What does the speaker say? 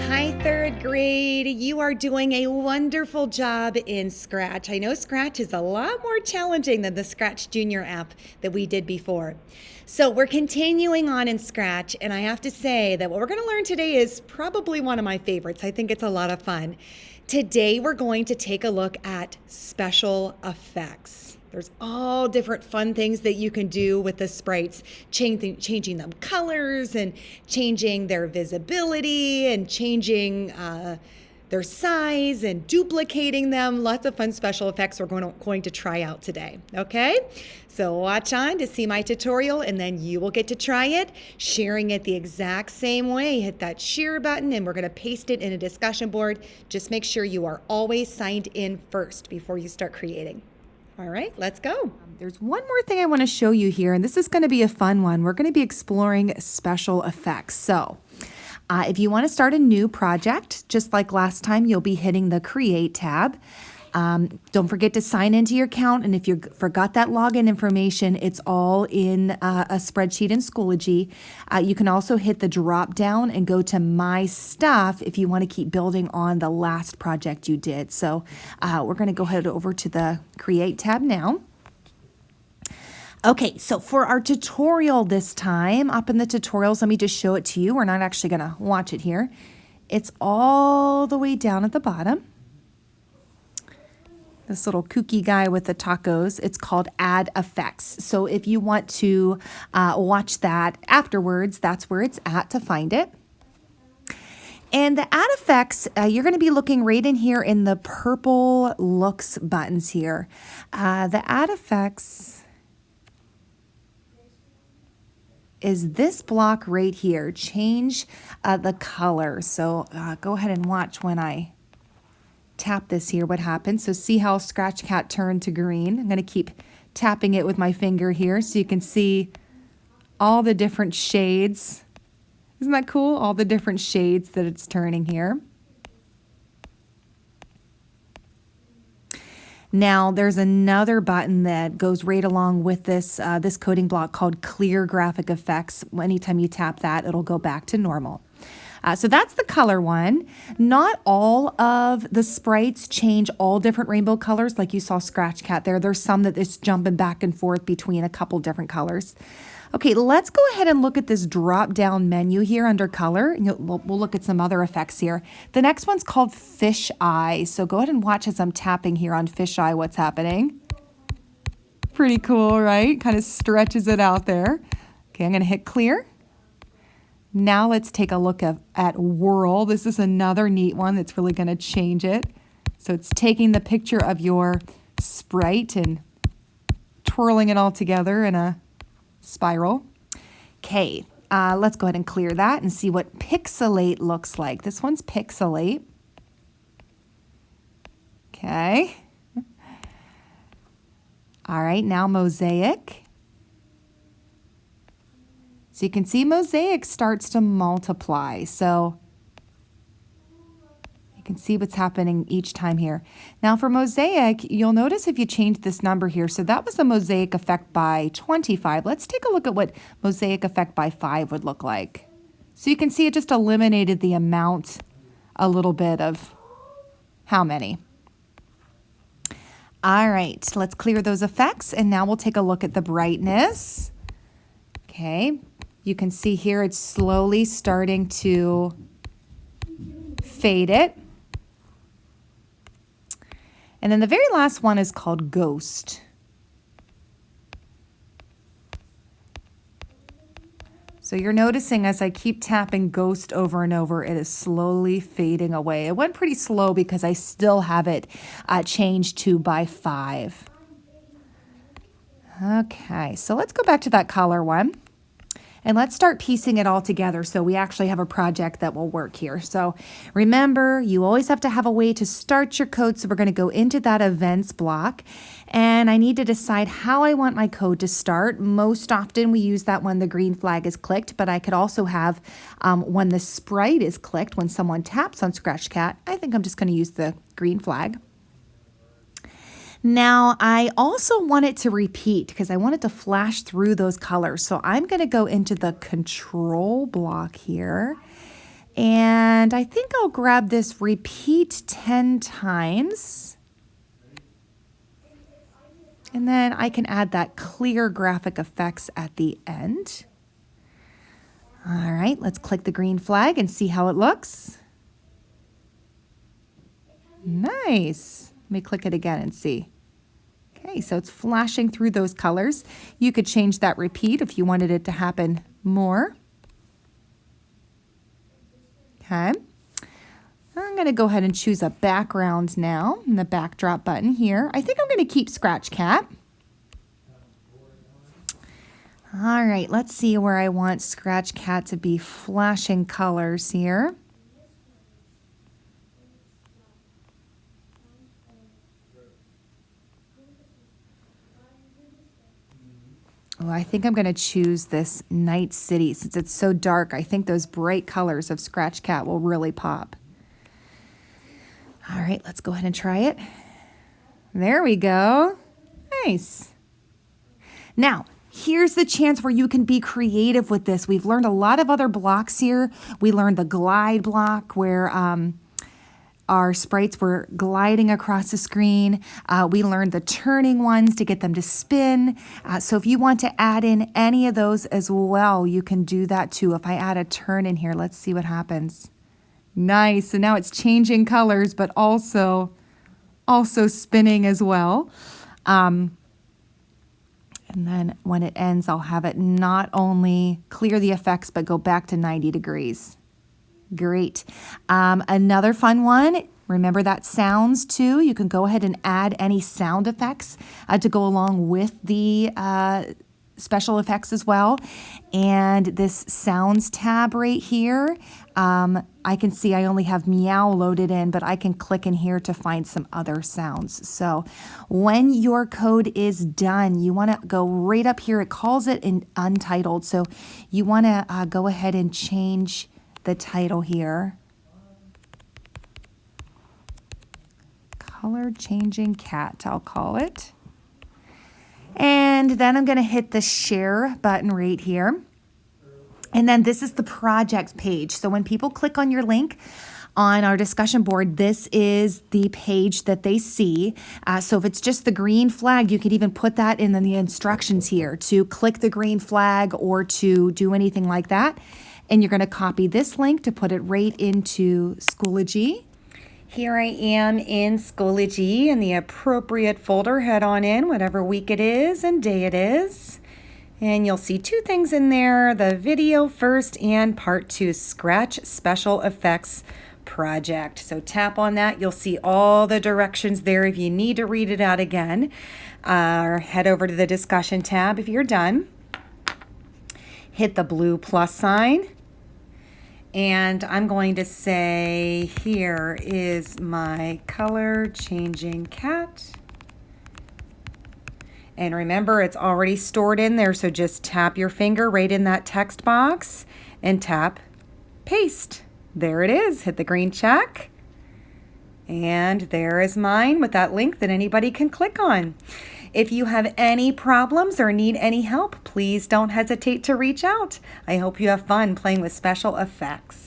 Hi, third grade. You are doing a wonderful job in Scratch. I know Scratch is a lot more challenging than the Scratch Junior app that we did before. So we're continuing on in Scratch, and I have to say that what we're going to learn today is probably one of my favorites. I think it's a lot of fun. Today we're going to take a look at special effects. There's all different fun things that you can do with the sprites, changing them colors and changing their visibility and changing their size and duplicating them. Lots of fun special effects we're going to try out today, okay? So watch on to see my tutorial, and then you will get to try it, sharing it the exact same way. Hit that share button, and we're going to paste it in a discussion board. Just make sure you are always signed in first before you start creating. All right, let's go. There's one more thing I want to show you here, and this is going to be a fun one. We're going to be exploring special effects. So if you want to start a new project, just like last time, you'll be hitting the Create tab. Don't forget to sign into your account, and if you forgot that login information, it's all in a spreadsheet in Schoology. You can also hit the drop down and go to My Stuff if you want to keep building on the last project you did. So we're going to go ahead over to the Create tab now. Okay, so for our tutorial this time, up in the tutorials, let me just show it to you. We're not actually going to watch it here. It's all the way down at the bottom. This little kooky guy with the tacos, it's called Add Effects. So if you want to watch that afterwards, that's where it's at to find it. And the Add Effects, you're going to be looking right in here in the purple looks buttons here. The Add Effects is this block right here. Change the color. So go ahead and watch when I tap this here, what happens. So see how Scratch Cat turned to green. I'm going to keep tapping it with my finger here so you can see all the different shades. Isn't that cool? All the different shades that it's turning here. Now there's another button that goes right along with this, this coding block called Clear Graphic Effects. Anytime you tap that, it'll go back to normal. So that's the color one. Not all of the sprites change all different rainbow colors like you saw Scratch Cat there. There's some that is jumping back and forth between a couple different colors. Okay, let's go ahead and look at this drop-down menu here under color. We'll look at some other effects here. The next one's called Fish Eye. So go ahead and watch as I'm tapping here on Fish Eye what's happening. Pretty cool, right? Kind of stretches it out there. Okay, I'm going to hit clear. Now let's take a look at Whirl. This is another neat one that's really going to change it. So it's taking the picture of your sprite and twirling it all together in a spiral. Okay, let's go ahead and clear that and see what Pixelate looks like. This one's Pixelate. Okay. All right, now Mosaic. So you can see Mosaic starts to multiply. So you can see what's happening each time here. Now for Mosaic, you'll notice if you change this number here, so that was a Mosaic effect by 25. Let's take a look at what Mosaic effect by 5 would look like. So you can see it just eliminated the amount a little bit of how many. All right, let's clear those effects, and now we'll take a look at the brightness. Okay. You can see here it's slowly starting to fade it. And then the very last one is called Ghost. So you're noticing as I keep tapping Ghost over and over, it is slowly fading away. It went pretty slow because I still have it changed to by 5. Okay, so let's go back to that color one. And let's start piecing it all together so we actually have a project that will work here. So remember, you always have to have a way to start your code. So we're going to go into that events block. And I need to decide how I want my code to start. Most often we use that when the green flag is clicked, but I could also have when the sprite is clicked, when someone taps on Scratch Cat. I think I'm just going to use the green flag. Now, I also want it to repeat because I want it to flash through those colors. So I'm going to go into the control block here. And I think I'll grab this repeat 10 times. And then I can add that clear graphic effects at the end. All right, let's click the green flag and see how it looks. Nice. Let me click it again and see. Okay, so it's flashing through those colors. You could change that repeat if you wanted it to happen more. Okay. I'm going to go ahead and choose a background now in the backdrop button here. I think I'm going to keep Scratch Cat. All right, let's see where I want Scratch Cat to be flashing colors here. Oh, I think I'm going to choose this Night City since it's so dark. I think those bright colors of Scratch Cat will really pop. All right, let's go ahead and try it. There we go. Nice. Now, here's the chance where you can be creative with this. We've learned a lot of other blocks here. We learned the glide block where our sprites were gliding across the screen. We learned the turning ones to get them to spin. So if you want to add in any of those as well, you can do that too. If I add a turn in here, let's see what happens. Nice, so now it's changing colors, but also spinning as well. And then when it ends, I'll have it not only clear the effects, but go back to 90 degrees. Great. Another fun one, remember that sounds too. You can go ahead and add any sound effects to go along with the special effects as well. And this sounds tab right here, I can see I only have meow loaded in, but I can click in here to find some other sounds. So when your code is done, you want to go right up here. It calls it an untitled. So you want to go ahead and change the title here. Color changing cat, I'll call it. And then I'm going to hit the share button right here. And then this is the project page. So when people click on your link on our discussion board, this is the page that they see. So if it's just the green flag, you could even put that in the instructions here to click the green flag or to do anything like that. And you're going to copy this link to put it right into Schoology. Here I am in Schoology in the appropriate folder. Head on in, whatever week it is and day it is. And you'll see two things in there, the video first and part 2, Scratch Special Effects Project. So tap on that. You'll see all the directions there if you need to read it out again. Or head over to the discussion tab if you're done. Hit the blue plus sign. And I'm going to say, here is my color changing cat. And remember, it's already stored in there, so just tap your finger right in that text box and tap paste. There it is. Hit the green check. And there is mine with that link that anybody can click on. If you have any problems or need any help, please don't hesitate to reach out. I hope you have fun playing with special effects.